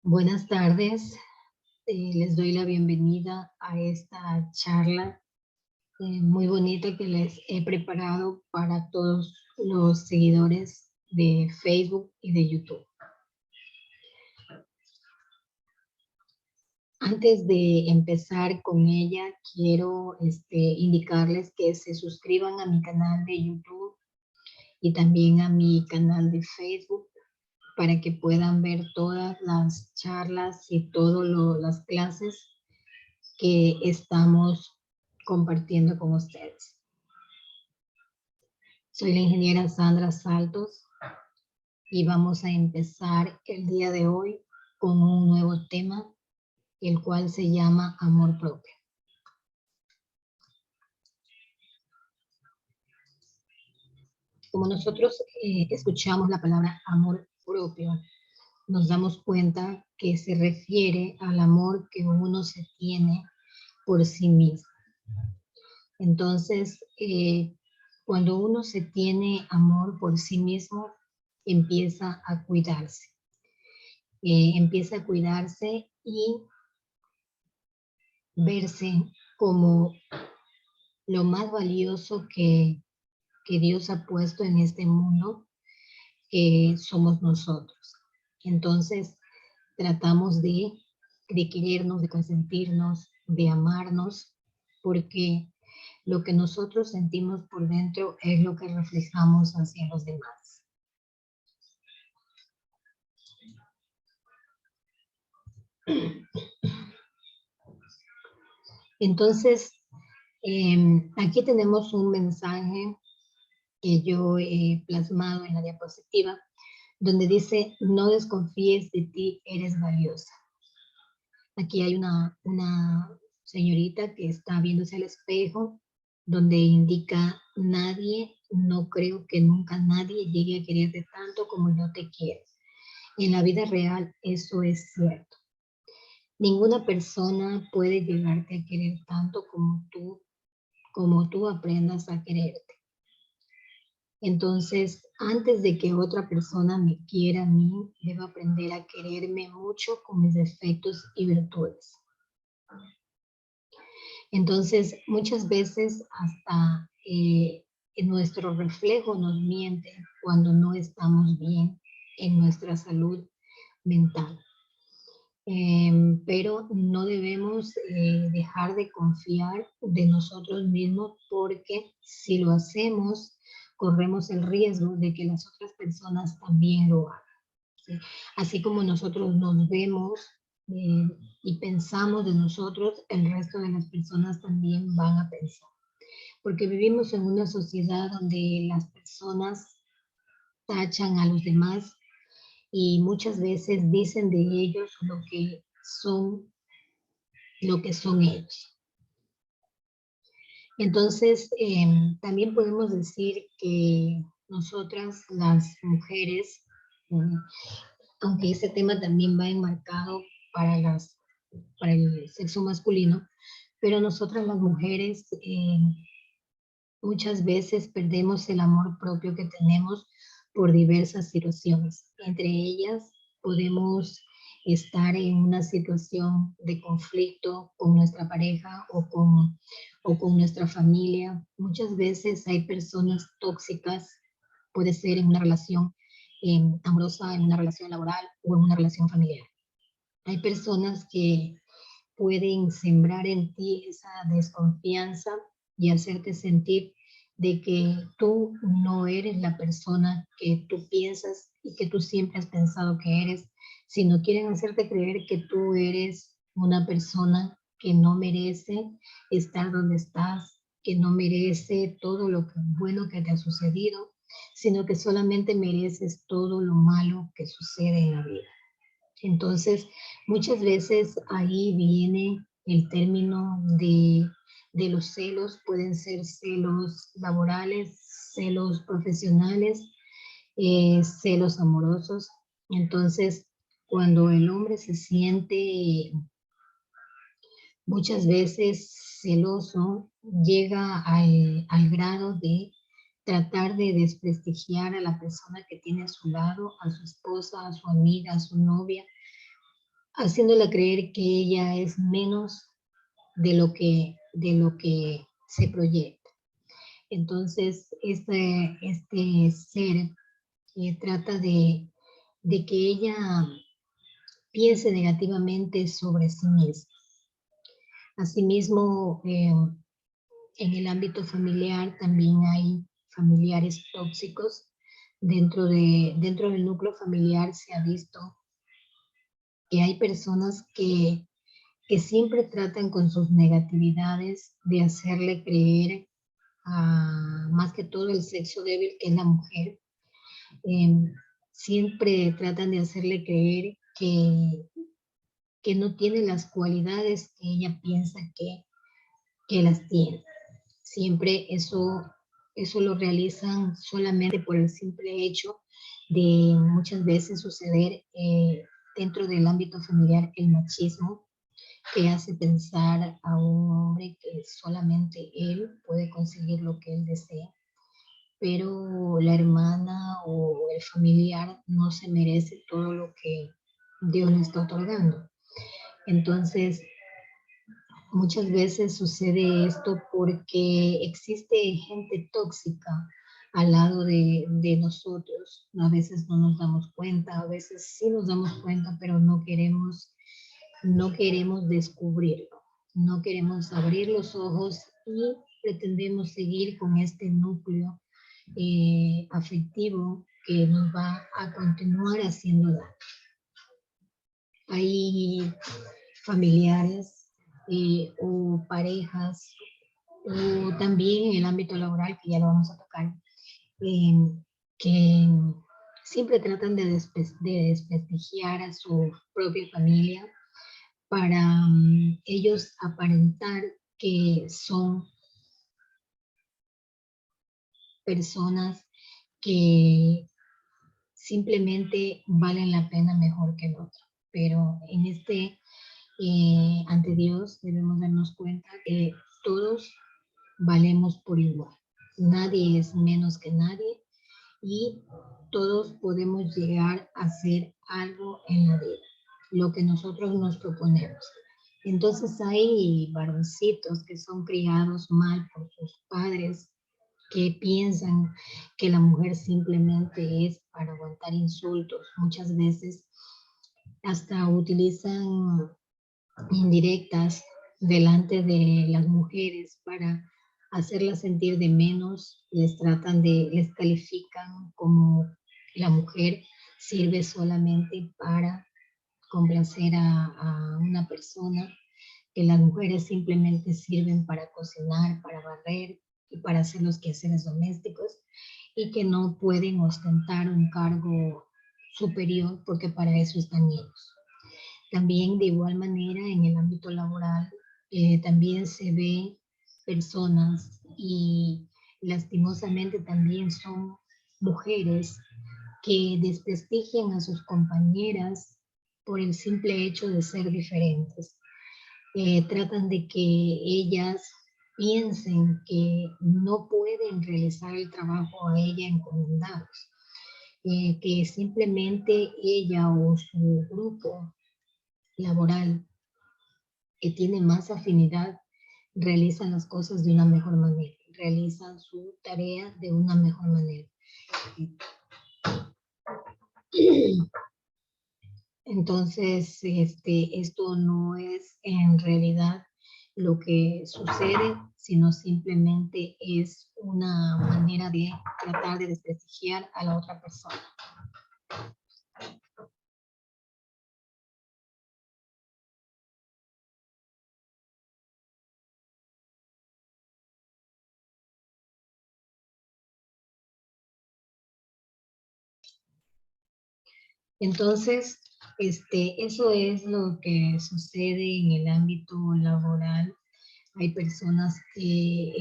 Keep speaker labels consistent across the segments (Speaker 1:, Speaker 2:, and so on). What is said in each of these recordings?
Speaker 1: Buenas tardes, les doy la bienvenida a esta charla muy bonita que les he preparado para todos los seguidores de Facebook y de YouTube. Antes de empezar con ella, quiero indicarles que se suscriban a mi canal de YouTube y también a mi canal de Facebook para que puedan ver todas las charlas y todas las clases que estamos compartiendo con ustedes. Soy la ingeniera Sandra Saltos y vamos a empezar el día de hoy con un nuevo tema, el cual se llama amor propio. Como nosotros escuchamos la palabra amor propio, nos damos cuenta que se refiere al amor que uno se tiene por sí mismo. Entonces, cuando uno se tiene amor por sí mismo, empieza a cuidarse. Empieza a cuidarse y verse como lo más valioso que Dios ha puesto en este mundo, somos nosotros. Entonces, tratamos de querernos, de consentirnos, de amarnos, porque lo que nosotros sentimos por dentro es lo que reflejamos hacia los demás. Entonces, aquí tenemos un mensaje que yo he plasmado en la diapositiva, donde dice, no desconfíes de ti, eres valiosa. Aquí hay una señorita que está viéndose al espejo, donde indica, nadie, no creo que nunca nadie llegue a quererte tanto como yo te quiero. En la vida real eso es cierto. Ninguna persona puede llegarte a querer tanto como tú aprendas a quererte. Entonces, antes de que otra persona me quiera a mí, debo aprender a quererme mucho con mis defectos y virtudes. Entonces, muchas veces hasta nuestro reflejo nos miente cuando no estamos bien en nuestra salud mental. Pero no debemos dejar de confiar de nosotros mismos, porque si lo hacemos, corremos el riesgo de que las otras personas también lo hagan. ¿Sí? Así como nosotros nos vemos y pensamos de nosotros, el resto de las personas también van a pensar. Porque vivimos en una sociedad donde las personas tachan a los demás y muchas veces dicen de ellos lo que son ellos. Entonces, también podemos decir que nosotras, las mujeres, aunque este tema también va enmarcado para el sexo masculino, pero nosotras las mujeres muchas veces perdemos el amor propio que tenemos por diversas situaciones. Entre ellas, podemos estar en una situación de conflicto con nuestra pareja o con nuestra familia. Muchas veces hay personas tóxicas, puede ser en una relación amorosa, en una relación laboral o en una relación familiar. Hay personas que pueden sembrar en ti esa desconfianza y hacerte sentir de que tú no eres la persona que tú piensas y que tú siempre has pensado que eres, sino quieren hacerte creer que tú eres una persona que no merece estar donde estás, que no merece todo lo bueno que te ha sucedido, sino que solamente mereces todo lo malo que sucede en la vida. Entonces, muchas veces ahí viene el término de los celos. Pueden ser celos laborales, celos profesionales, celos amorosos. Entonces, cuando el hombre se siente muchas veces celoso, llega al grado de tratar de desprestigiar a la persona que tiene a su lado, a su esposa, a su amiga, a su novia, haciéndola creer que ella es menos de lo que se proyecta. Entonces, este ser trata de que ella piense negativamente sobre sí misma. Asimismo, en el ámbito familiar también hay familiares tóxicos. Dentro del núcleo familiar se ha visto que hay personas que siempre tratan con sus negatividades de hacerle creer a más que todo el sexo débil, que es la mujer. em, Siempre tratan de hacerle creer que no tiene las cualidades que ella piensa que las tiene. Siempre eso lo realizan solamente por el simple hecho de muchas veces suceder dentro del ámbito familiar el machismo, que hace pensar a un hombre que solamente él puede conseguir lo que él desea, pero la hermana o el familiar no se merece todo lo que Dios le está otorgando. Entonces, muchas veces sucede esto porque existe gente tóxica al lado de nosotros. A veces no nos damos cuenta, a veces sí nos damos cuenta, pero no queremos descubrirlo, no queremos abrir los ojos y pretendemos seguir con este núcleo afectivo que nos va a continuar haciendo daño. Hay familiares o parejas o también en el ámbito laboral, que ya lo vamos a tocar, eh, que siempre tratan de desprestigiar a su propia familia para ellos aparentar que son personas que simplemente valen la pena mejor que el otro. Pero ante Dios debemos darnos cuenta que todos valemos por igual. Nadie es menos que nadie y todos podemos llegar a hacer algo en la vida, lo que nosotros nos proponemos. Entonces hay varoncitos que son criados mal por sus padres, que piensan que la mujer simplemente es para aguantar insultos. Muchas veces hasta utilizan indirectas delante de las mujeres para hacerlas sentir de menos, les califican como la mujer sirve solamente para complacer a una persona, que las mujeres simplemente sirven para cocinar, para barrer y para hacer los quehaceres domésticos y que no pueden ostentar un cargo superior porque para eso están ellos. También de igual manera en el ámbito laboral también se ve personas y lastimosamente también son mujeres que desprestigian a sus compañeras por el simple hecho de ser diferentes. Tratan de que ellas piensen que no pueden realizar el trabajo a ella encomendados, que simplemente ella o su grupo laboral que tiene más afinidad realizan las cosas de una mejor manera, realizan su tarea de una mejor manera. Entonces, esto no es en realidad lo que sucede, sino simplemente es una manera de tratar de desprestigiar a la otra persona. Entonces, eso es lo que sucede en el ámbito laboral. Hay personas que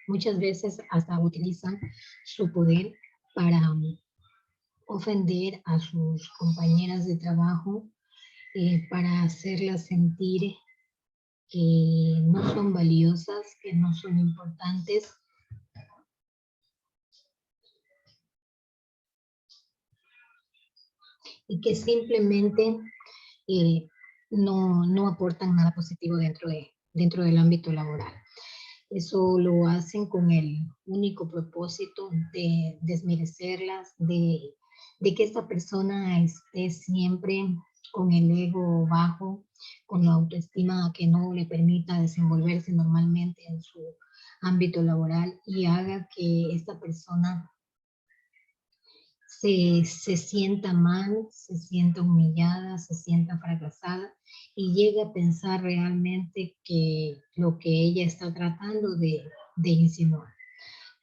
Speaker 1: muchas veces hasta utilizan su poder para ofender a sus compañeras de trabajo, para hacerlas sentir que no son valiosas, que no son importantes. Y que simplemente eh, no aportan nada positivo dentro del ámbito laboral. Eso lo hacen con el único propósito de desmerecerlas, de que esta persona esté siempre con el ego bajo, con la autoestima que no le permita desenvolverse normalmente en su ámbito laboral y haga que esta persona se sienta mal, se sienta humillada, se sienta fracasada y llegue a pensar realmente que lo que ella está tratando de insinuar,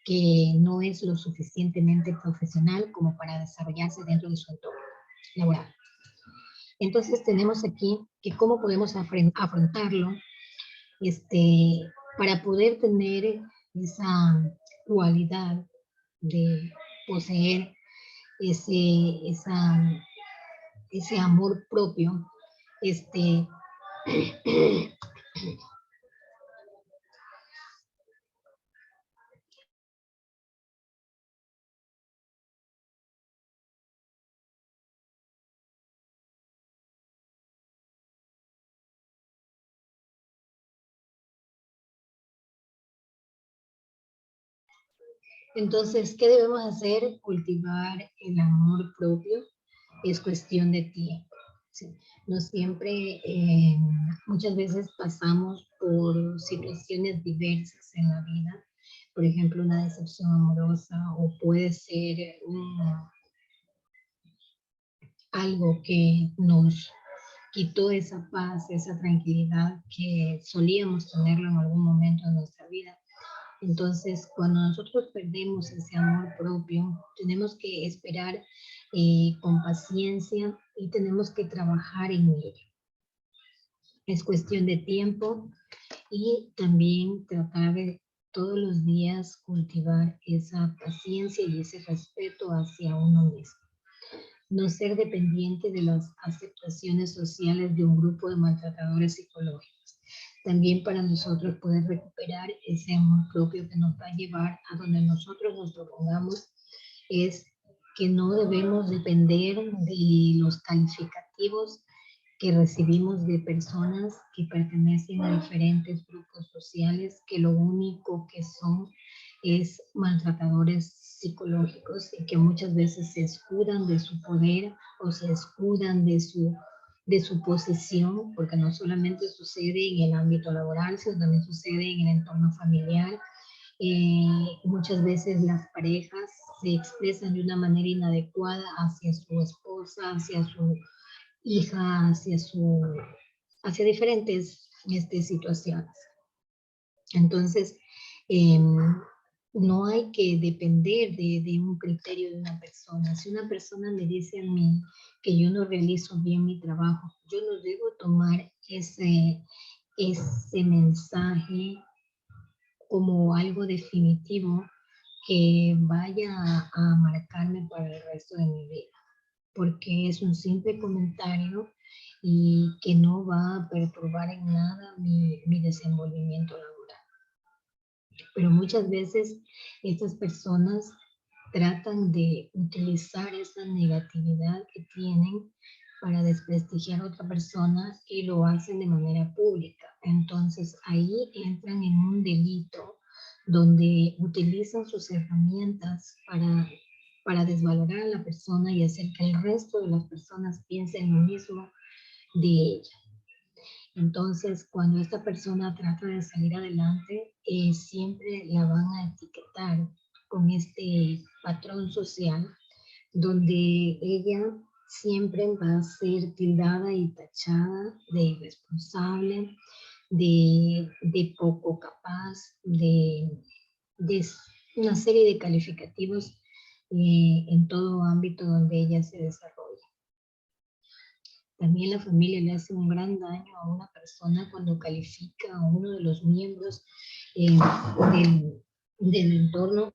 Speaker 1: que no es lo suficientemente profesional como para desarrollarse dentro de su entorno laboral. Entonces tenemos aquí que cómo podemos afrontarlo para poder tener esa cualidad de poseer ese, esa, ese amor propio, este, entonces, ¿qué debemos hacer? Cultivar el amor propio es cuestión de tiempo. ¿Sí? No siempre, muchas veces pasamos por situaciones diversas en la vida, por ejemplo, una decepción amorosa o puede ser algo que nos quitó esa paz, esa tranquilidad que solíamos tenerlo en algún momento de nuestra vida. Entonces, cuando nosotros perdemos ese amor propio, tenemos que esperar con paciencia y tenemos que trabajar en ello. Es cuestión de tiempo y también tratar de todos los días cultivar esa paciencia y ese respeto hacia uno mismo. No ser dependiente de las aceptaciones sociales de un grupo de maltratadores psicológicos. También para nosotros poder recuperar ese amor propio que nos va a llevar a donde nosotros nos propongamos es que no debemos depender de los calificativos que recibimos de personas que pertenecen a diferentes grupos sociales que lo único que son es maltratadores psicológicos y que muchas veces se escudan de su poder o se escudan de su posición, porque no solamente sucede en el ámbito laboral, sino también sucede en el entorno familiar. Muchas veces las parejas se expresan de una manera inadecuada hacia su esposa, hacia su hija, hacia diferentes situaciones. Entonces, no hay que depender de un criterio de una persona. Si una persona me dice a mí que yo no realizo bien mi trabajo, yo no debo tomar ese mensaje como algo definitivo que vaya a marcarme para el resto de mi vida, porque es un simple comentario y que no va a perturbar en nada mi desenvolvimiento laboral. Pero muchas veces estas personas tratan de utilizar esa negatividad que tienen para desprestigiar a otra persona y lo hacen de manera pública. Entonces ahí entran en un delito donde utilizan sus herramientas para desvalorar a la persona y hacer que el resto de las personas piensen lo mismo de ella. Entonces, cuando esta persona trata de salir adelante, siempre la van a etiquetar con este patrón social, donde ella siempre va a ser tildada y tachada de irresponsable, de poco capaz, de una serie de calificativos en todo ámbito donde ella se desarrolla. También la familia le hace un gran daño a una persona cuando califica a uno de los miembros del entorno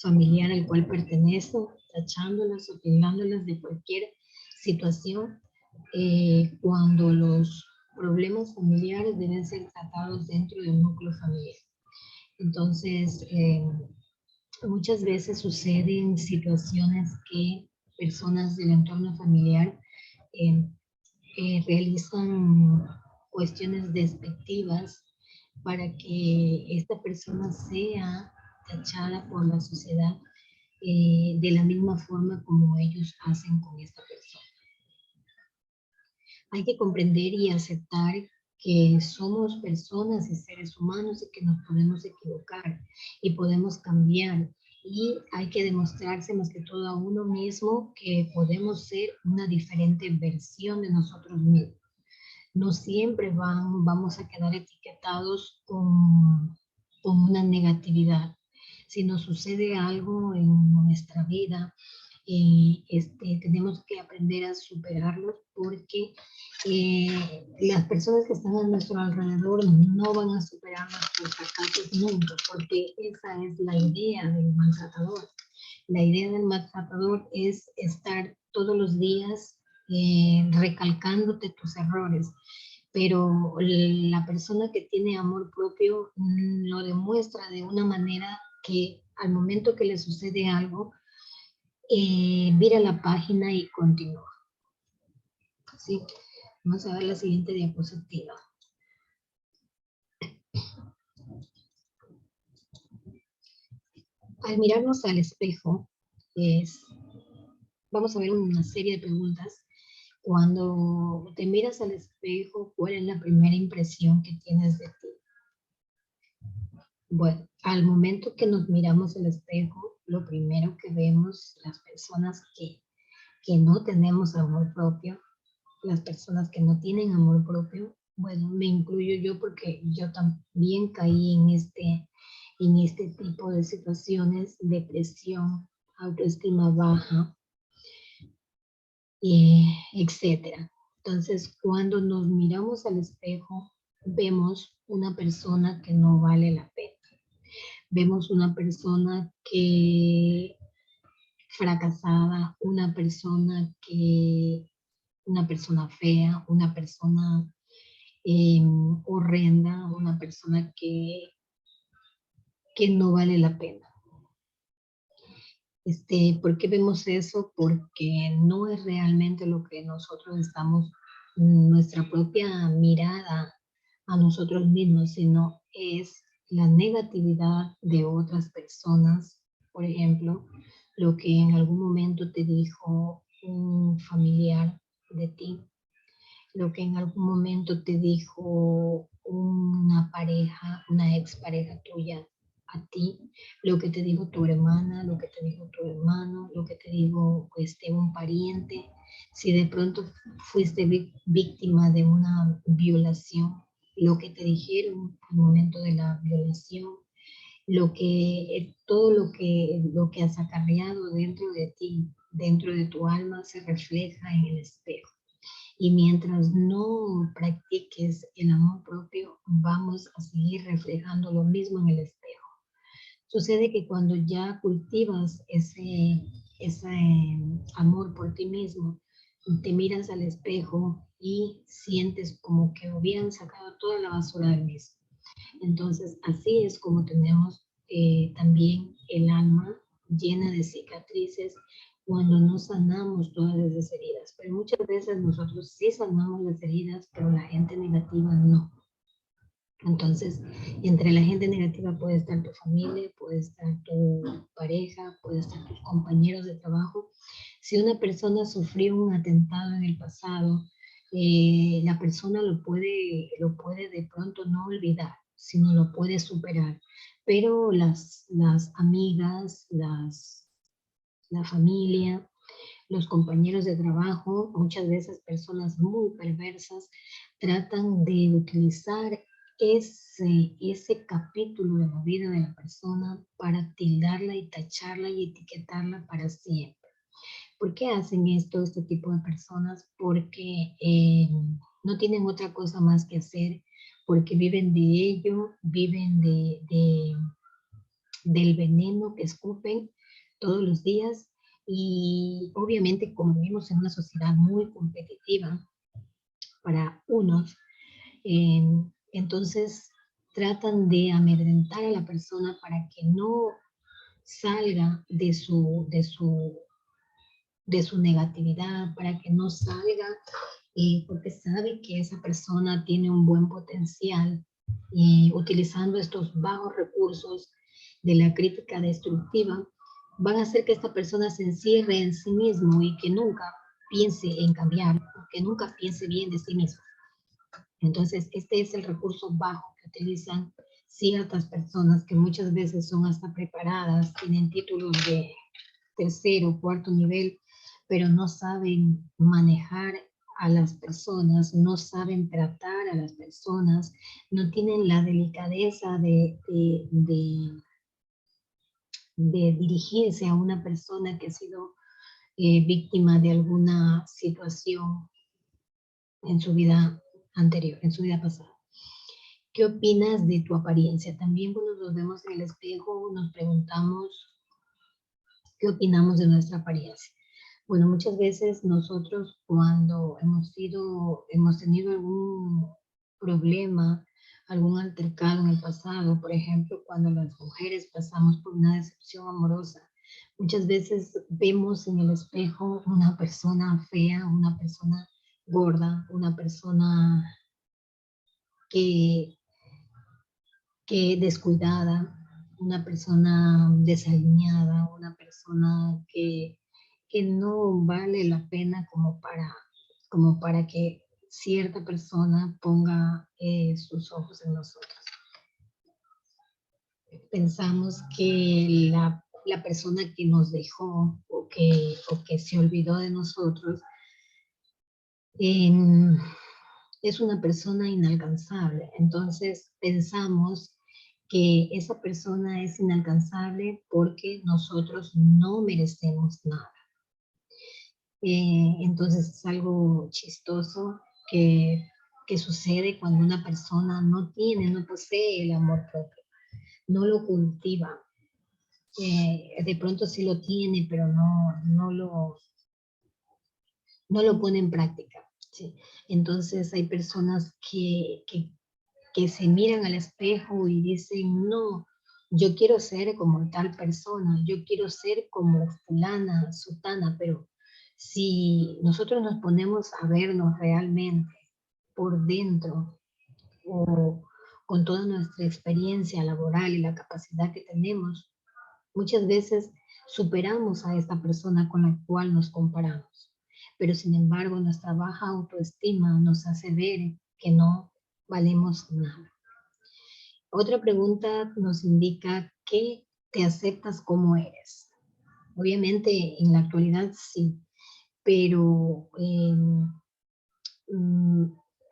Speaker 1: familiar al cual pertenece, tachándolas o tildándolas de cualquier situación, cuando los problemas familiares deben ser tratados dentro de un núcleo familiar. Entonces, muchas veces suceden situaciones que personas del entorno familiar realizan cuestiones despectivas para que esta persona sea tachada por la sociedad de la misma forma como ellos hacen con esta persona. Hay que comprender y aceptar que somos personas y seres humanos y que nos podemos equivocar y podemos cambiar. Y hay que demostrarse más que todo a uno mismo que podemos ser una diferente versión de nosotros mismos. No siempre vamos a quedar etiquetados con una negatividad. Si nos sucede algo en nuestra vida, tenemos que aprender a superarlos porque las personas que están a nuestro alrededor no van a superar nuestros fracasos nunca, porque esa es la idea del maltratador. La idea del maltratador es estar todos los días recalcándote tus errores, pero la persona que tiene amor propio lo demuestra de una manera que al momento que le sucede algo, vira la página y continúa. ¿Sí? Vamos a ver la siguiente diapositiva. Al mirarnos al espejo, vamos a ver una serie de preguntas. Cuando te miras al espejo, ¿cuál es la primera impresión que tienes de ti? Bueno, al momento que nos miramos al espejo, lo primero que vemos, las personas que no tenemos amor propio, las personas que no tienen amor propio, bueno, me incluyo yo porque yo también caí en este tipo de situaciones, depresión, autoestima baja, etcétera. Entonces, cuando nos miramos al espejo, vemos una persona que no vale la pena. Vemos una persona que fracasada, una persona fea, una persona horrenda, una persona que no vale la pena. ¿Por qué vemos eso? Porque no es realmente lo que nosotros estamos, nuestra propia mirada a nosotros mismos, sino es la negatividad de otras personas. Por ejemplo, lo que en algún momento te dijo un familiar de ti, lo que en algún momento te dijo una pareja, una expareja tuya a ti, lo que te dijo tu hermana, lo que te dijo tu hermano, lo que te dijo un pariente, si de pronto fuiste víctima de una violación, lo que te dijeron al momento de la violación, todo lo que has acarreado dentro de ti, dentro de tu alma, se refleja en el espejo. Y mientras no practiques el amor propio, vamos a seguir reflejando lo mismo en el espejo. Sucede que cuando ya cultivas ese amor por ti mismo, te miras al espejo y sientes como que hubieran sacado toda la basura del mismo. Entonces, así es como tenemos también el alma llena de cicatrices cuando no sanamos todas esas heridas. Pero muchas veces nosotros sí sanamos las heridas, pero la gente negativa no. Entonces, entre la gente negativa puede estar tu familia, puede estar tu pareja, puede estar tus compañeros de trabajo. Si una persona sufrió un atentado en el pasado, la persona lo puede de pronto no olvidar, sino lo puede superar. Pero las amigas, la familia, los compañeros de trabajo, muchas veces personas muy perversas, tratan de utilizar ese capítulo de la vida de la persona para tildarla y tacharla y etiquetarla para siempre. ¿Por qué hacen esto este tipo de personas? Porque no tienen otra cosa más que hacer, porque viven de ello, viven del veneno que escupen todos los días y obviamente como vivimos en una sociedad muy competitiva para unos, entonces tratan de amedrentar a la persona para que no salga de su negatividad, para que no salga porque sabe que esa persona tiene un buen potencial, utilizando estos bajos recursos de la crítica destructiva, van a hacer que esta persona se encierre en sí mismo y que nunca piense en cambiar, que nunca piense bien de sí mismo. Entonces, este es el recurso bajo que utilizan ciertas personas que muchas veces son hasta preparadas, tienen títulos de tercero, cuarto nivel, pero no saben manejar a las personas, no saben tratar a las personas, no tienen la delicadeza de dirigirse a una persona que ha sido víctima de alguna situación en su vida anterior, en su vida pasada. ¿Qué opinas de tu apariencia? También cuando nos vemos en el espejo nos preguntamos qué opinamos de nuestra apariencia. Bueno, muchas veces nosotros cuando hemos tenido algún problema, algún altercado en el pasado, por ejemplo, cuando las mujeres pasamos por una decepción amorosa, muchas veces vemos en el espejo una persona fea, una persona gorda, una persona que, que descuidada, una persona desaliñada, una persona que no vale la pena como para que cierta persona ponga sus ojos en nosotros. Pensamos que la persona que nos dejó o que se olvidó de nosotros em, es una persona inalcanzable. Entonces pensamos que esa persona es inalcanzable porque nosotros no merecemos nada. Entonces es algo chistoso que, que sucede cuando una persona no posee el amor propio, no lo cultiva. De pronto sí lo tiene, pero no lo pone en práctica. ¿Sí? Entonces hay personas que se miran al espejo y dicen, no, yo quiero ser como tal persona, yo quiero ser como fulana, sutana, pero si nosotros nos ponemos a vernos realmente por dentro o con toda nuestra experiencia laboral y la capacidad que tenemos, muchas veces superamos a esta persona con la cual nos comparamos. Pero sin embargo, nuestra baja autoestima nos hace ver que no valemos nada. Otra pregunta nos indica que te aceptas como eres. Obviamente en la actualidad sí, pero mm,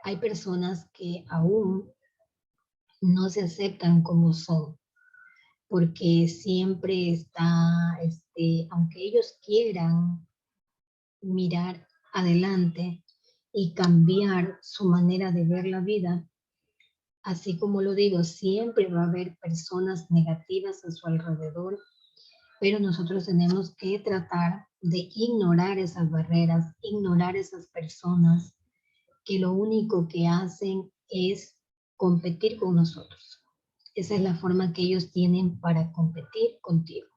Speaker 1: hay personas que aún no se aceptan como son, porque siempre está, aunque ellos quieran mirar adelante y cambiar su manera de ver la vida, así como lo digo, siempre va a haber personas negativas a su alrededor, pero nosotros tenemos que tratar de ignorar esas barreras, ignorar esas personas que lo único que hacen es competir con nosotros. Esa es la forma que ellos tienen para competir contigo.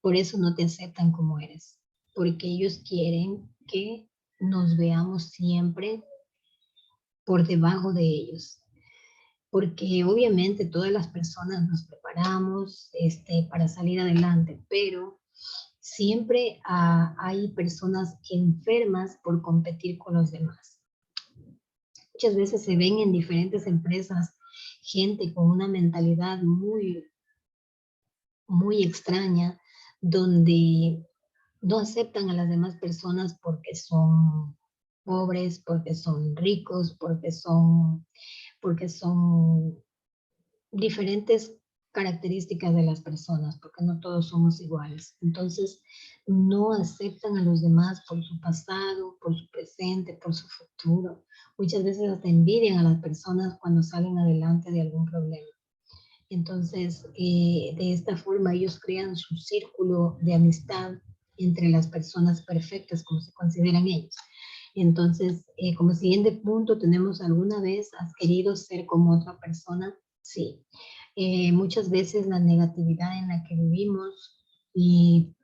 Speaker 1: Por eso no te aceptan como eres, porque ellos quieren que nos veamos siempre por debajo de ellos. Porque obviamente todas las personas nos preparamos para salir adelante, pero siempre hay personas enfermas por competir con los demás. Muchas veces se ven en diferentes empresas gente con una mentalidad muy extraña, donde no aceptan a las demás personas porque son pobres, porque son ricos, porque son diferentes características de las personas, porque no todos somos iguales. Entonces, no aceptan a los demás por su pasado, por su presente, por su futuro. Muchas veces hasta envidian a las personas cuando salen adelante de algún problema. Entonces, de esta forma ellos crean su círculo de amistad entre las personas perfectas, como se consideran ellos. Entonces, como siguiente punto, tenemos, ¿alguna vez has querido ser como otra persona? Sí. Muchas veces la negatividad en la que vivimos y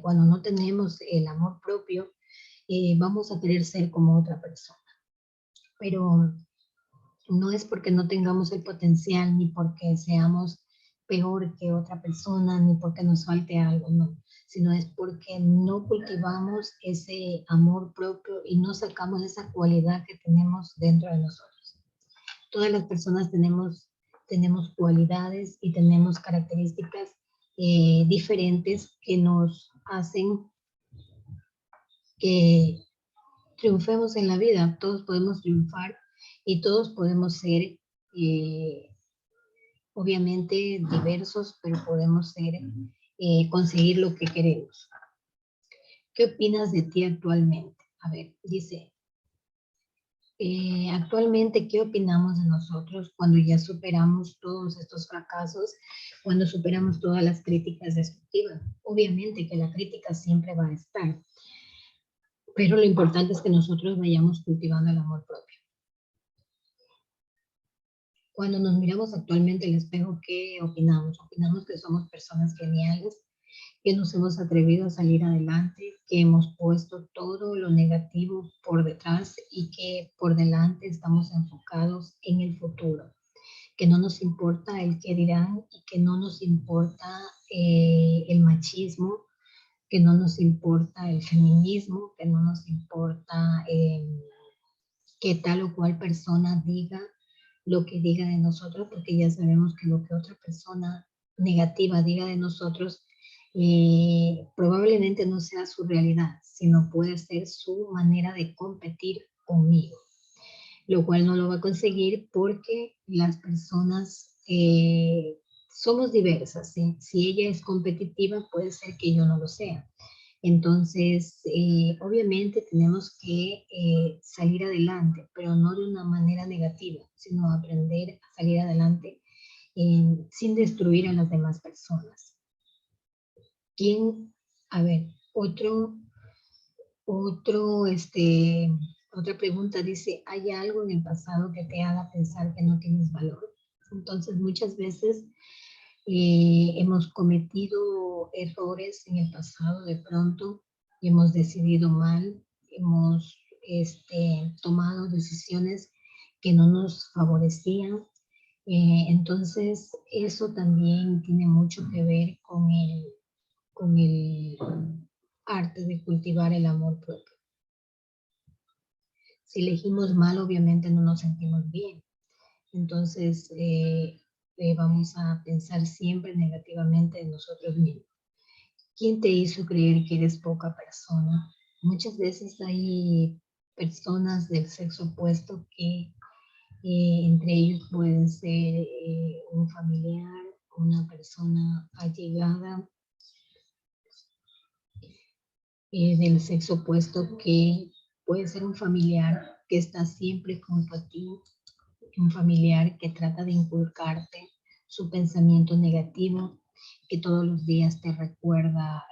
Speaker 1: cuando no tenemos el amor propio, vamos a querer ser como otra persona. Pero no es porque no tengamos el potencial, ni porque seamos peor que otra persona, ni porque nos falte algo, no, sino es porque no cultivamos ese amor propio y no sacamos esa cualidad que tenemos dentro de nosotros. Todas las personas tenemos cualidades y tenemos características diferentes que nos hacen que triunfemos en la vida. Todos podemos triunfar y todos podemos ser, obviamente, diversos, pero podemos ser, conseguir lo que queremos. ¿Qué opinas de ti actualmente? A ver, dice, actualmente, ¿qué opinamos de nosotros cuando ya superamos todos estos fracasos, cuando superamos todas las críticas destructivas? Obviamente que la crítica siempre va a estar, pero lo importante es que nosotros vayamos cultivando el amor propio. Cuando nos miramos actualmente al espejo, ¿qué opinamos? Opinamos que somos personas geniales, que nos hemos atrevido a salir adelante, que hemos puesto todo lo negativo por detrás y que por delante estamos enfocados en el futuro, que no nos importa el qué dirán y que no nos importa el machismo, que no nos importa el feminismo, que no nos importa que tal o cual persona diga lo que diga de nosotros, porque ya sabemos que lo que otra persona negativa diga de nosotros probablemente no sea su realidad, sino puede ser su manera de competir conmigo, lo cual no lo va a conseguir porque las personas somos diversas, ¿sí? Si ella es competitiva, puede ser que yo no lo sea. Entonces, obviamente tenemos que salir adelante, pero no de una manera negativa, sino aprender a salir adelante sin destruir a las demás personas. ¿Quién? A ver, otra pregunta dice, ¿hay algo en el pasado que te haga pensar que no tienes valor? Entonces, muchas veces hemos cometido errores en el pasado de pronto, hemos decidido mal, hemos tomado decisiones que no nos favorecían. Entonces, eso también tiene mucho que ver con el arte de cultivar el amor propio. Si elegimos mal, obviamente no nos sentimos bien. Entonces, vamos a pensar siempre negativamente en nosotros mismos. ¿Quién te hizo creer que eres poca persona? Muchas veces hay personas del sexo opuesto que entre ellos pueden ser un familiar, una persona allegada del sexo opuesto que puede ser un familiar que está siempre junto a ti, un familiar que trata de inculcarte su pensamiento negativo, que todos los días te recuerda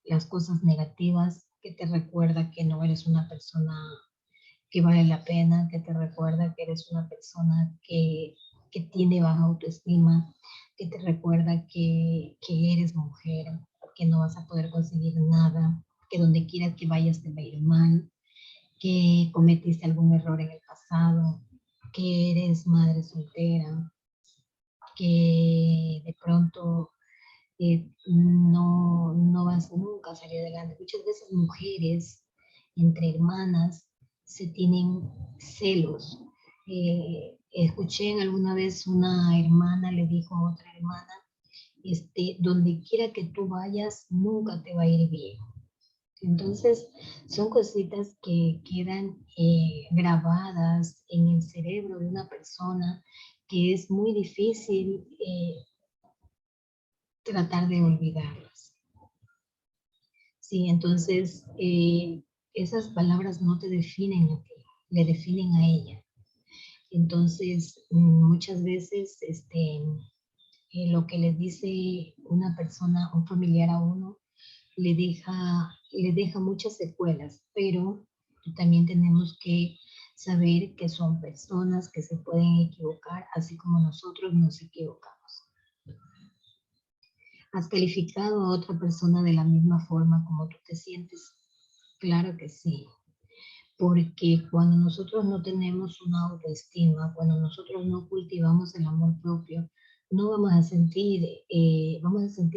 Speaker 1: las cosas negativas, que te recuerda que no eres una persona que vale la pena, que te recuerda que eres una persona que tiene baja autoestima, que te recuerda que eres mujer, que no vas a poder conseguir nada, que donde quiera que vayas te va a ir mal, que cometiste algún error en el pasado, que eres madre soltera, que de pronto no vas nunca a salir adelante. Muchas veces mujeres entre hermanas se tienen celos. Escuché alguna vez una hermana le dijo a otra hermana, donde quiera que tú vayas, nunca te va a ir bien. Entonces, son cositas que quedan grabadas en el cerebro de una persona que es muy difícil tratar de olvidarlas. Sí, entonces esas palabras no te definen a ti, le definen a ella. Entonces, muchas veces lo que le dice una persona, un familiar a uno, le deja muchas secuelas, pero también tenemos que saber que son personas que se pueden equivocar, así como nosotros nos equivocamos. ¿Has calificado a otra persona de la misma forma como tú te sientes? claro que sí. Porque cuando nosotros no tenemos una autoestima, cuando nosotros no cultivamos el amor propio, no vamos a sentir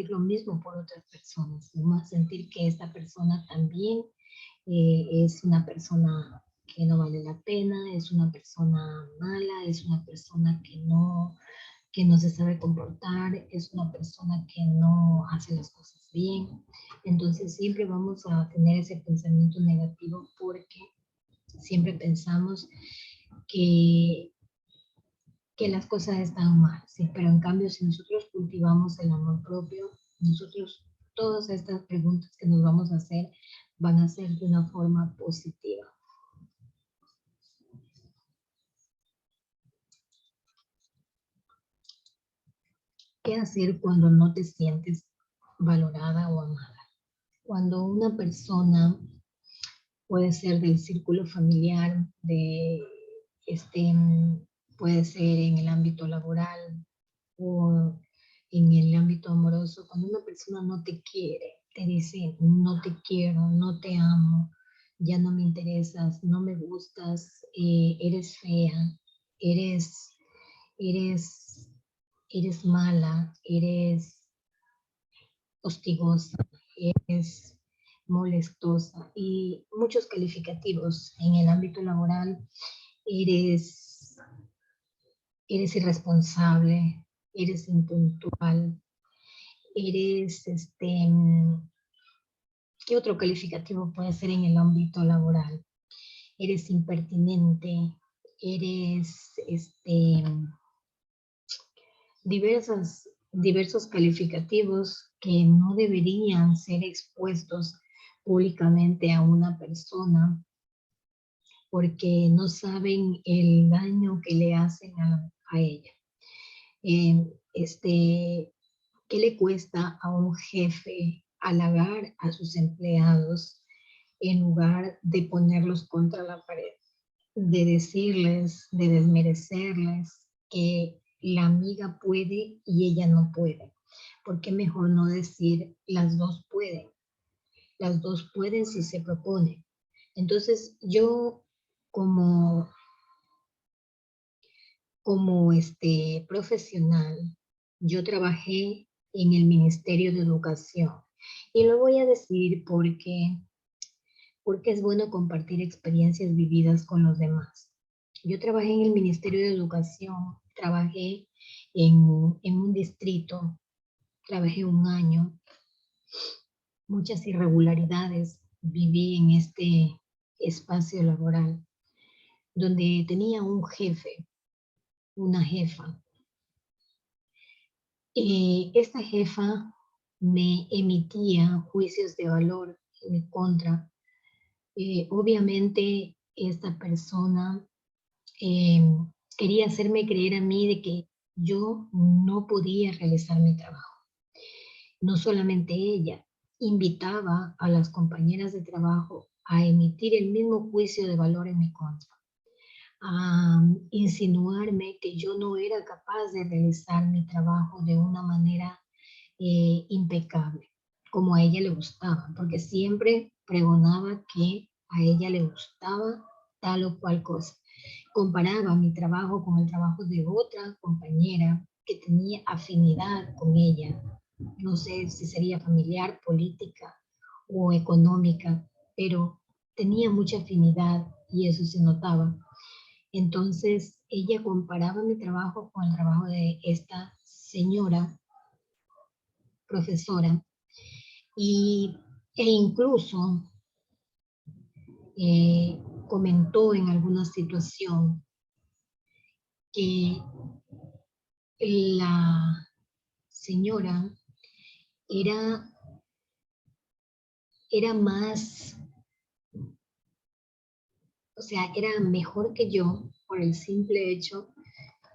Speaker 1: lo mismo por otras personas. Vamos a sentir que esta persona también es una persona que no vale la pena, es una persona mala, es una persona que no se sabe comportar, es una persona que no hace las cosas bien. Entonces siempre vamos a tener ese pensamiento negativo porque siempre pensamos que, que las cosas están mal, ¿sí? Pero en cambio si nosotros cultivamos el amor propio, nosotros todas estas preguntas que nos vamos a hacer van a ser de una forma positiva. ¿Qué hacer cuando no te sientes valorada o amada? Cuando una persona puede ser del círculo familiar, este, puede ser en el ámbito laboral o en el ámbito amoroso, cuando una persona no te quiere, te dice, no te quiero, no te amo, ya no me interesas, no me gustas, eres fea, eres, eres, eres mala, eres hostigosa, eres molestosa y muchos calificativos en el ámbito laboral, eres, eres irresponsable, eres impuntual, eres, ¿qué otro calificativo puede ser en el ámbito laboral? Eres impertinente, eres, diversos calificativos que no deberían ser expuestos públicamente a una persona porque no saben el daño que le hacen a ella. Eh, este, ¿Qué le cuesta a un jefe halagar a sus empleados en lugar de ponerlos contra la pared? De decirles, de desmerecerles que la amiga puede y ella no puede. ¿Por qué mejor no decir las dos pueden? Las dos pueden si se propone. Entonces yo como, como profesional, yo trabajé en el Ministerio de Educación y lo voy a decir porque es bueno compartir experiencias vividas con los demás. Yo trabajé en el Ministerio de Educación, trabajé en un distrito, trabajé un año, muchas irregularidades viví en este espacio laboral, donde tenía un jefe, una jefa. Esta jefa me emitía juicios de valor en mi contra. Obviamente esta persona eh, quería hacerme creer a mí de que yo no podía realizar mi trabajo. No solamente ella, invitaba a las compañeras de trabajo a emitir el mismo juicio de valor en mi contra, a insinuarme que yo no era capaz de realizar mi trabajo de una manera impecable, como a ella le gustaba, porque siempre pregonaba que a ella le gustaba tal o cual cosa. Comparaba mi trabajo con el trabajo de otra compañera que tenía afinidad con ella. No sé si sería familiar, política o económica, pero tenía mucha afinidad y eso se notaba. Entonces ella comparaba mi trabajo con el trabajo de esta señora profesora y, e incluso eh, comentó en alguna situación que la señora era, era más, o sea, era mejor que yo por el simple hecho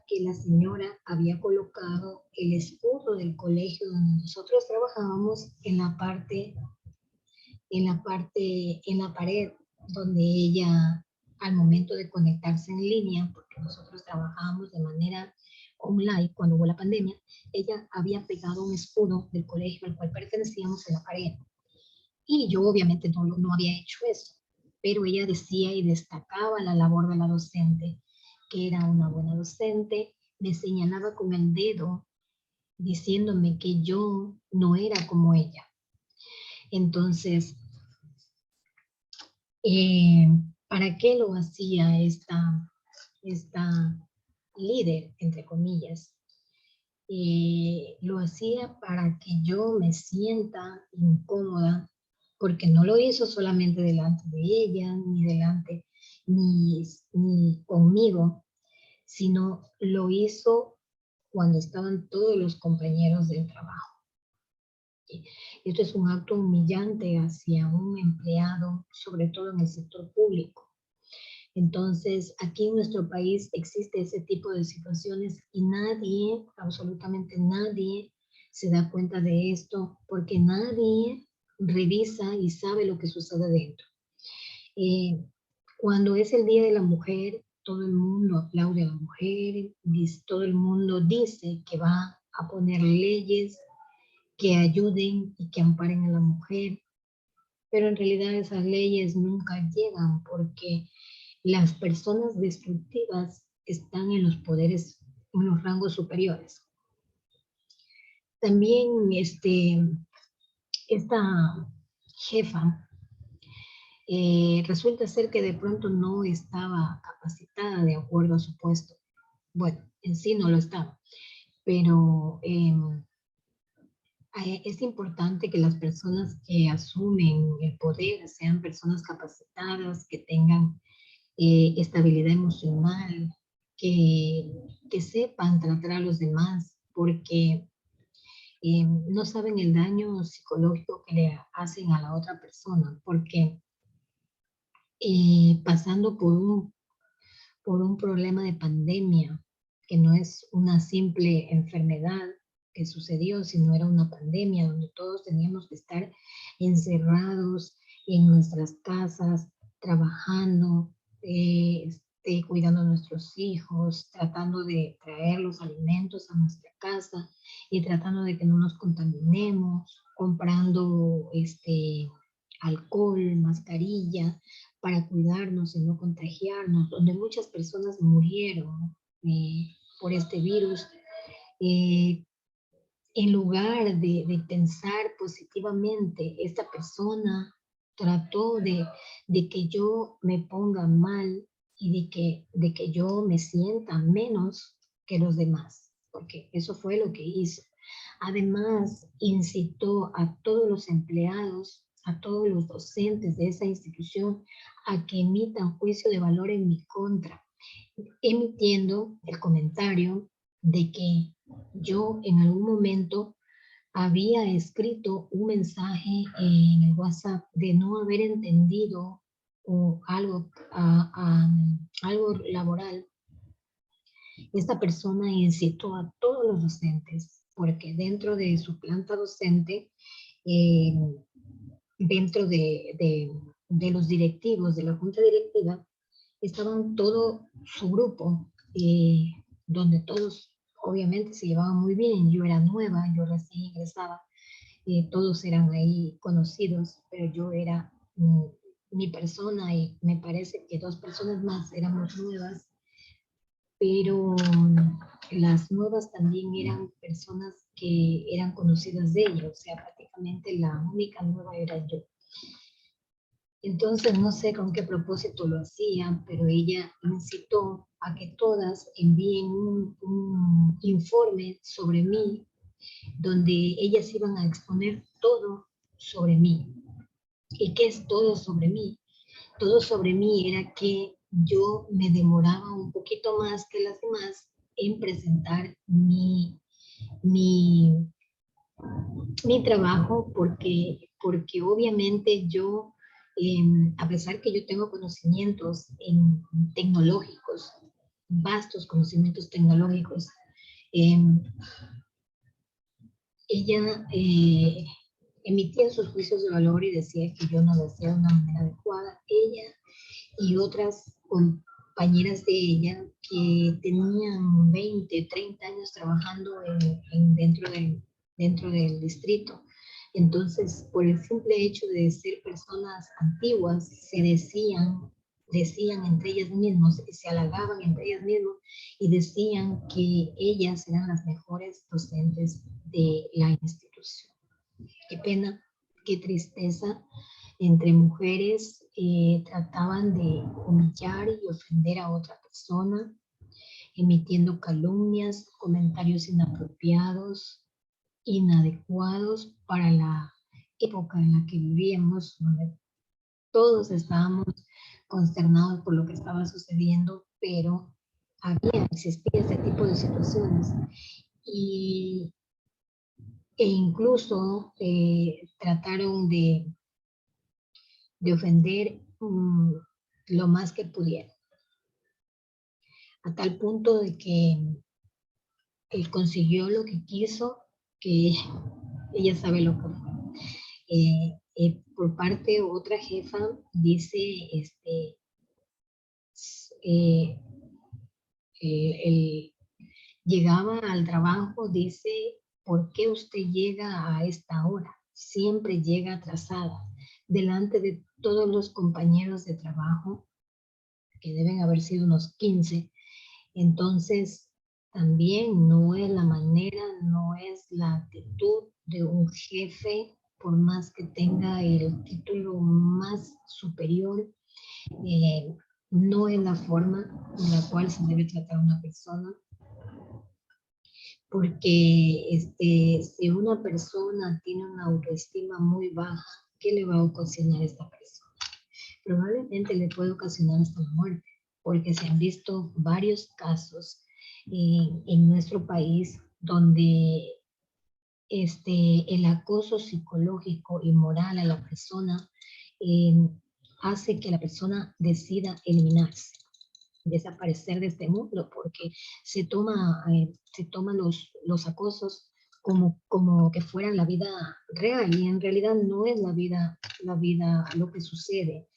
Speaker 1: que la señora había colocado el escudo del colegio donde nosotros trabajábamos en la pared donde ella, al momento de conectarse en línea, porque nosotros trabajábamos de manera online cuando hubo la pandemia, ella había pegado un escudo del colegio al cual pertenecíamos en la pared. Y yo obviamente no había hecho eso, pero ella decía y destacaba la labor de la docente, que era una buena docente, me señalaba con el dedo diciéndome que yo no era como ella. Entonces, eh, ¿para qué lo hacía esta líder, entre comillas? Lo hacía para que yo me sienta incómoda, porque no lo hizo solamente delante de ella, ni conmigo, sino lo hizo cuando estaban todos los compañeros del trabajo. Esto es un acto humillante hacia un empleado, sobre todo en el sector público. Entonces, aquí en nuestro país existe ese tipo de situaciones y nadie, absolutamente nadie, se da cuenta de esto porque nadie revisa y sabe lo que sucede dentro. Eh, Cuando es el Día de la Mujer, todo el mundo aplaude a la mujer, todo el mundo dice que va a poner leyes que ayuden y que amparen a la mujer, pero en realidad esas leyes nunca llegan porque las personas destructivas están en los poderes, en los rangos superiores. También esta jefa resulta ser que de pronto no estaba capacitada de acuerdo a su puesto. Bueno, en sí no lo estaba, pero es importante que las personas que asumen el poder sean personas capacitadas, que tengan estabilidad emocional, que sepan tratar a los demás, porque no saben el daño psicológico que le hacen a la otra persona, porque pasando por un problema de pandemia, que no es una simple enfermedad que sucedió, sino era una pandemia donde todos teníamos que estar encerrados en nuestras casas, trabajando, cuidando a nuestros hijos, tratando de traer los alimentos a nuestra casa y tratando de que no nos contaminemos, comprando alcohol, mascarilla, para cuidarnos y no contagiarnos, donde muchas personas murieron por este virus, eh, en lugar de pensar positivamente, esta persona trató de que yo me ponga mal y de que yo me sienta menos que los demás, porque eso fue lo que hizo. Además, incitó a todos los empleados, a todos los docentes de esa institución a que emitan juicio de valor en mi contra, emitiendo el comentario de que yo en algún momento había escrito un mensaje en el WhatsApp de no haber entendido o algo laboral. Esta persona incitó a todos los docentes, porque dentro de su planta docente, eh, dentro de los directivos, de la junta directiva, estaban todo su grupo, donde todos obviamente se llevaban muy bien. Yo era nueva, yo recién ingresaba, todos eran ahí conocidos, pero yo era mi persona y me parece que dos personas más éramos nuevas, pero las nuevas también eran personas que eran conocidas de ella, o sea, prácticamente la única nueva era yo. Entonces, no sé con qué propósito lo hacía, pero ella incitó a que todas envíen un informe sobre mí, donde ellas iban a exponer todo sobre mí. ¿Y qué es todo sobre mí? Todo sobre mí era que yo me demoraba un poquito más que las demás en presentar mi, mi trabajo porque obviamente yo, a pesar que yo tengo conocimientos tecnológicos, vastos conocimientos tecnológicos, eh, ella emitía sus juicios de valor y decía que yo no lo hacía de una manera adecuada. Ella y otras compañeras de ella que tenían 20, 30 años trabajando dentro del distrito. Entonces, por el simple hecho de ser personas antiguas, decían entre ellas mismas, se halagaban entre ellas mismas y decían que ellas eran las mejores docentes de la institución. Qué pena, qué tristeza. Entre mujeres trataban de humillar y ofender a otra persona, emitiendo calumnias, comentarios inapropiados, inadecuados para la época en la que vivíamos, donde todos estábamos consternados por lo que estaba sucediendo, pero existía este tipo de situaciones. Y, incluso trataron de ofender lo más que pudieron, a tal punto de que él consiguió lo que quiso, que ella sabe lo que fue. Por parte de otra jefa, dice, eh, el, llegaba al trabajo, dice, ¿por qué usted llega a esta hora? Siempre llega atrasada, delante de todos los compañeros de trabajo, que deben haber sido unos 15. Entonces, también no es la manera, no es la actitud de un jefe, por más que tenga el título más superior, no es la forma en la cual se debe tratar a una persona, porque si una persona tiene una autoestima muy baja, ¿qué le va a ocasionar a esta persona? Probablemente le puede ocasionar hasta la muerte, porque se han visto varios casos en nuestro país donde el acoso psicológico y moral a la persona eh, hace que la persona decida eliminarse, desaparecer de este mundo, porque se toma los acosos como que fueran la vida real, y en realidad no es la vida lo que sucede.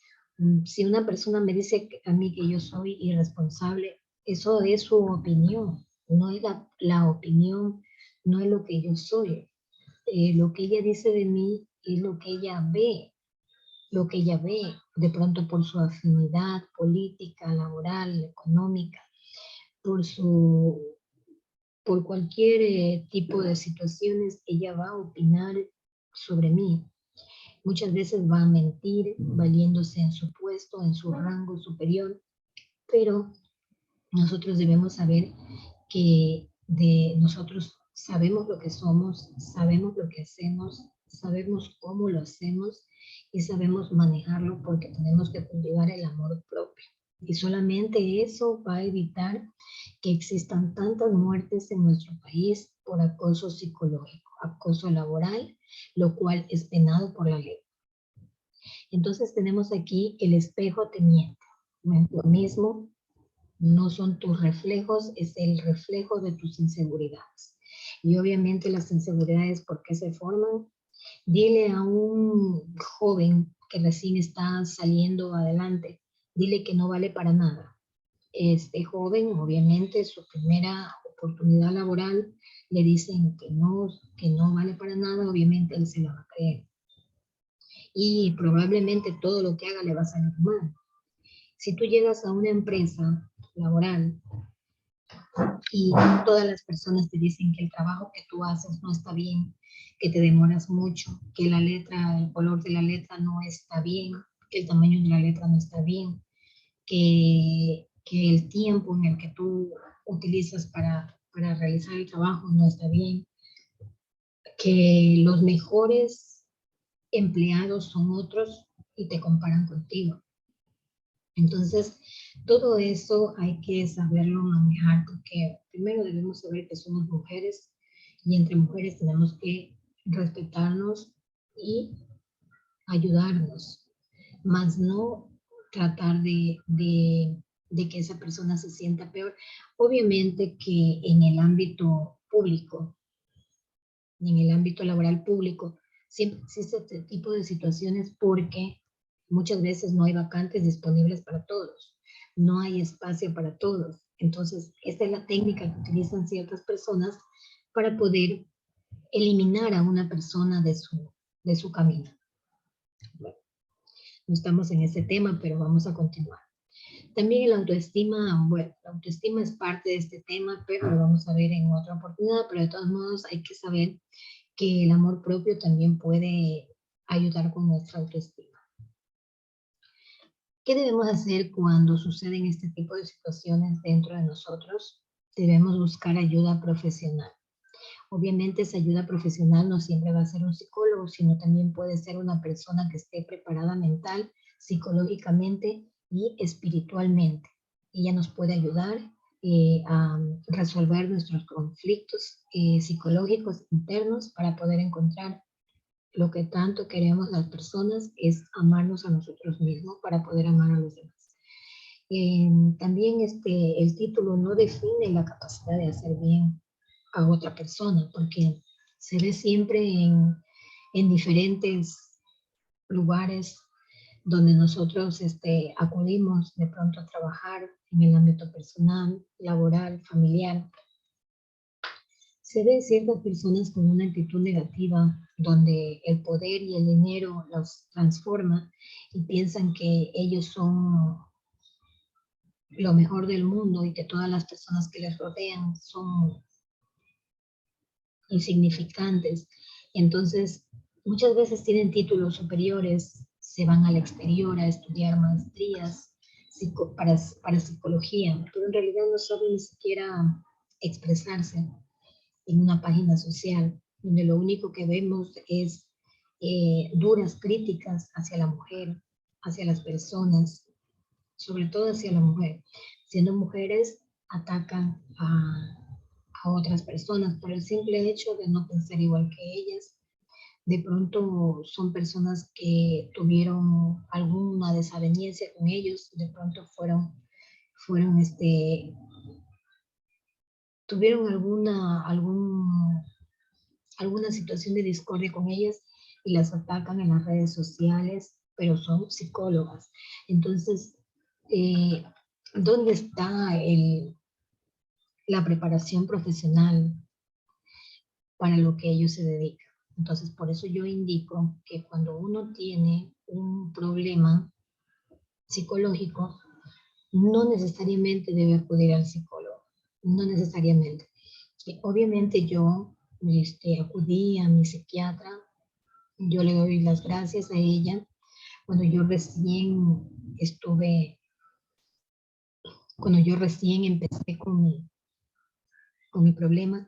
Speaker 1: Si una persona me dice a mí que yo soy irresponsable, eso es su opinión, no es la opinión, no es lo que yo soy. Lo que ella dice de mí es lo que ella ve, de pronto por su afinidad política, laboral, económica, por su, por cualquier tipo de situaciones, ella va a opinar sobre mí. Muchas veces va a mentir, valiéndose en su puesto, en su rango superior, pero nosotros debemos saber que de nosotros sabemos lo que somos, sabemos lo que hacemos, sabemos cómo lo hacemos y sabemos manejarlo, porque tenemos que cultivar el amor propio. Y solamente eso va a evitar que existan tantas muertes en nuestro país por acoso psicológico, acoso laboral, lo cual es penado por la ley. Entonces tenemos aquí el espejo te miente. No es lo mismo, no son tus reflejos, es el reflejo de tus inseguridades. Y obviamente las inseguridades, ¿por qué se forman? Dile a un joven que recién está saliendo adelante, dile que no vale para nada. Este joven, obviamente, su primera oportunidad laboral, le dicen que no vale para nada, obviamente él se lo va a creer. Y probablemente todo lo que haga le va a salir mal. Si tú llegas a una empresa laboral y todas las personas te dicen que el trabajo que tú haces no está bien, que te demoras mucho, que la letra, el color de la letra no está bien, que el tamaño de la letra no está bien, que el tiempo en el que tú utilizas para realizar el trabajo no está bien, que los mejores empleados son otros y te comparan contigo. Entonces, todo eso hay que saberlo manejar, porque primero debemos saber que somos mujeres y entre mujeres tenemos que respetarnos y ayudarnos, más no tratar de que esa persona se sienta peor. Obviamente que en el ámbito público, y en el ámbito laboral público, siempre existe este tipo de situaciones, porque muchas veces no hay vacantes disponibles para todos, no hay espacio para todos. Entonces, esta es la técnica que utilizan ciertas personas para poder eliminar a una persona de su camino. Bueno, no estamos en este tema, pero vamos a continuar. También la autoestima, bueno, la autoestima es parte de este tema, pero lo vamos a ver en otra oportunidad, pero de todos modos hay que saber que el amor propio también puede ayudar con nuestra autoestima. ¿Qué debemos hacer cuando suceden este tipo de situaciones dentro de nosotros? Debemos buscar ayuda profesional. Obviamente esa ayuda profesional no siempre va a ser un psicólogo, sino también puede ser una persona que esté preparada mental, psicológicamente y espiritualmente. Ella nos puede ayudar a resolver nuestros conflictos psicológicos internos para poder encontrar lo que tanto queremos las personas, es amarnos a nosotros mismos para poder amar a los demás. También el título no define la capacidad de hacer bien a otra persona, porque se ve siempre en diferentes lugares donde nosotros acudimos de pronto a trabajar en el ámbito personal, laboral, familiar. Se ve ciertas personas con una actitud negativa donde el poder y el dinero los transforma y piensan que ellos son lo mejor del mundo y que todas las personas que les rodean son insignificantes. Entonces, muchas veces tienen títulos superiores, se van al exterior a estudiar maestrías para psicología, pero en realidad no saben ni siquiera expresarse en una página social, donde lo único que vemos es duras críticas hacia la mujer, hacia las personas, sobre todo hacia la mujer. Siendo mujeres, atacan a otras personas por el simple hecho de no pensar igual que ellas. De pronto son personas que tuvieron alguna desaveniencia con ellos, de pronto fueron tuvieron alguna situación de discordia con ellas y las atacan en las redes sociales, pero son psicólogas. Entonces, ¿dónde está la preparación profesional para lo que ellos se dedican? Entonces, por eso yo indico que cuando uno tiene un problema psicológico, no necesariamente debe acudir al psicólogo, no necesariamente. Obviamente yo acudí a mi psiquiatra, yo le doy las gracias a ella. Cuando yo recién empecé con mi problema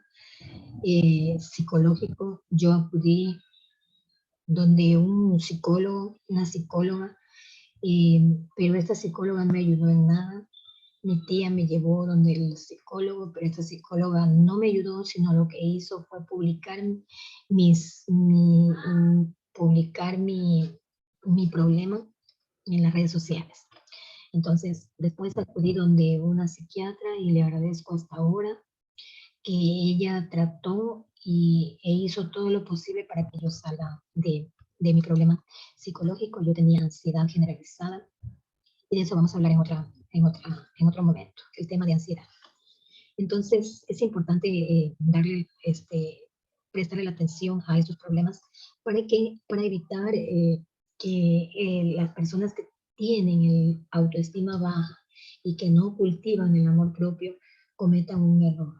Speaker 1: psicológico, yo acudí donde un psicólogo, una psicóloga, pero esta psicóloga no me ayudó en nada. Mi tía me llevó donde el psicólogo, pero esta psicóloga no me ayudó, sino lo que hizo fue publicar mi problema en las redes sociales. Entonces, después acudí donde una psiquiatra y le agradezco hasta ahora que ella trató e hizo todo lo posible para que yo salga de mi problema psicológico. Yo tenía ansiedad generalizada y de eso vamos a hablar en otro momento, el tema de ansiedad. Entonces, es importante prestarle la atención a estos problemas para evitar que las personas que tienen el autoestima baja y que no cultivan el amor propio cometan un error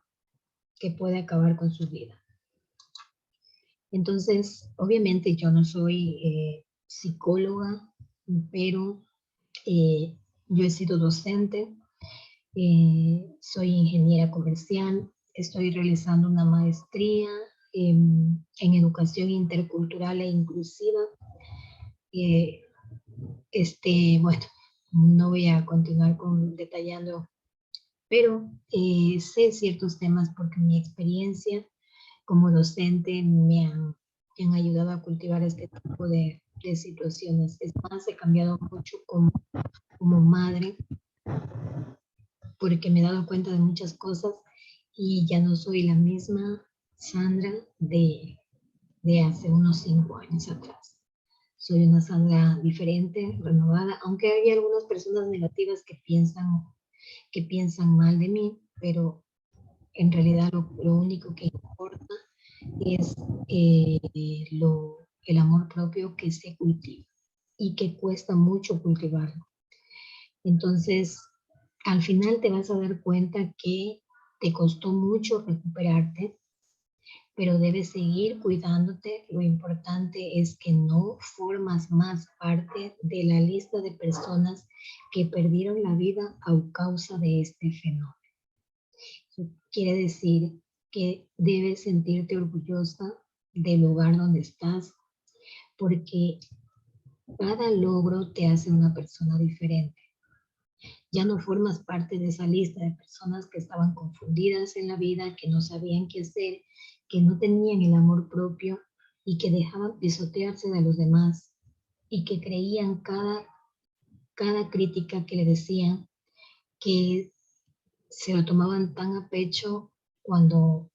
Speaker 1: que puede acabar con su vida. Entonces, obviamente yo no soy psicóloga, pero yo he sido docente, soy ingeniera comercial, estoy realizando una maestría en educación intercultural e inclusiva. Bueno, no voy a continuar detallando, pero sé ciertos temas porque mi experiencia como docente me han ayudado a cultivar este tipo de situaciones. Es más, he cambiado mucho como madre porque me he dado cuenta de muchas cosas y ya no soy la misma Sandra de hace unos 5 años atrás. Soy una Sandra diferente, renovada, aunque hay algunas personas negativas que piensan mal de mí, pero en realidad lo único que importa es el amor propio que se cultiva y que cuesta mucho cultivarlo. Entonces, al final te vas a dar cuenta que te costó mucho recuperarte, pero debes seguir cuidándote. Lo importante es que no formas más parte de la lista de personas que perdieron la vida a causa de este fenómeno. Eso quiere decir que debes sentirte orgullosa del lugar donde estás, porque cada logro te hace una persona diferente. Ya no formas parte de esa lista de personas que estaban confundidas en la vida, que no sabían qué hacer, que no tenían el amor propio y que dejaban pisotearse de los demás y que creían cada crítica que le decían, que se lo tomaban tan a pecho cuando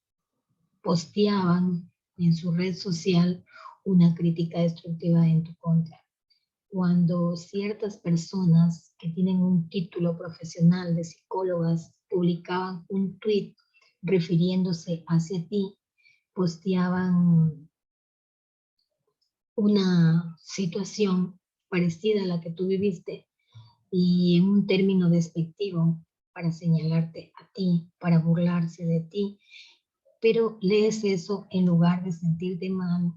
Speaker 1: posteaban en su red social una crítica destructiva en tu contra. Cuando ciertas personas que tienen un título profesional de psicólogas publicaban un tweet refiriéndose hacia ti, posteaban una situación parecida a la que tú viviste y en un término despectivo para señalarte a ti, para burlarse de ti, pero lees eso en lugar de sentirte mal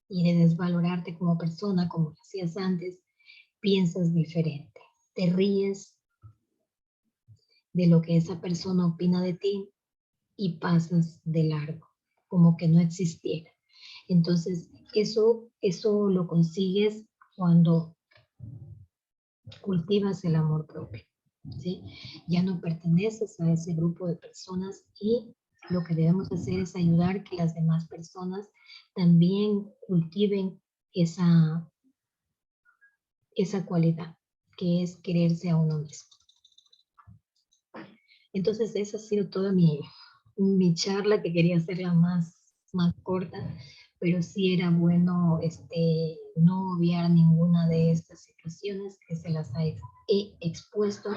Speaker 1: y de desvalorarte como persona, como lo hacías antes, piensas diferente. Te ríes de lo que esa persona opina de ti y pasas de largo, como que no existiera. Entonces, eso lo consigues cuando cultivas el amor propio, ¿sí? Ya no perteneces a ese grupo de personas y lo que debemos hacer es ayudar que las demás personas también cultiven esa cualidad, que es quererse a uno mismo. Entonces, esa ha sido toda mi charla, que quería hacerla más corta, pero sí era bueno no obviar ninguna de estas situaciones que se las he expuesto.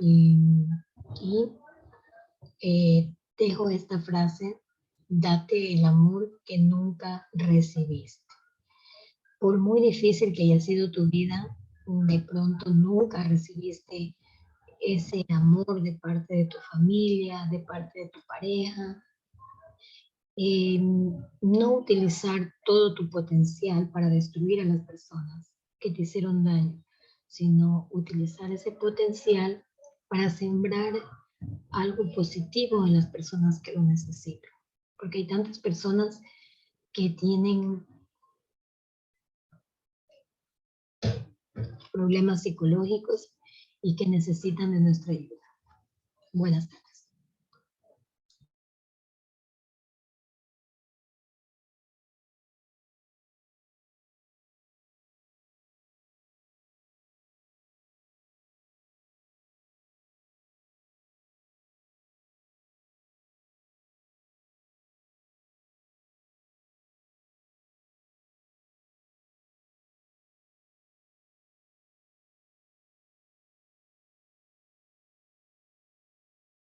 Speaker 1: Y, dejo esta frase: date el amor que nunca recibiste. Por muy difícil que haya sido tu vida, de pronto nunca recibiste ese amor de parte de tu familia, de parte de tu pareja. No utilizar todo tu potencial para destruir a las personas que te hicieron daño, sino utilizar ese potencial para sembrar algo positivo en las personas que lo necesitan. Porque hay tantas personas que tienen problemas psicológicos y que necesitan de nuestra ayuda. Buenas tardes.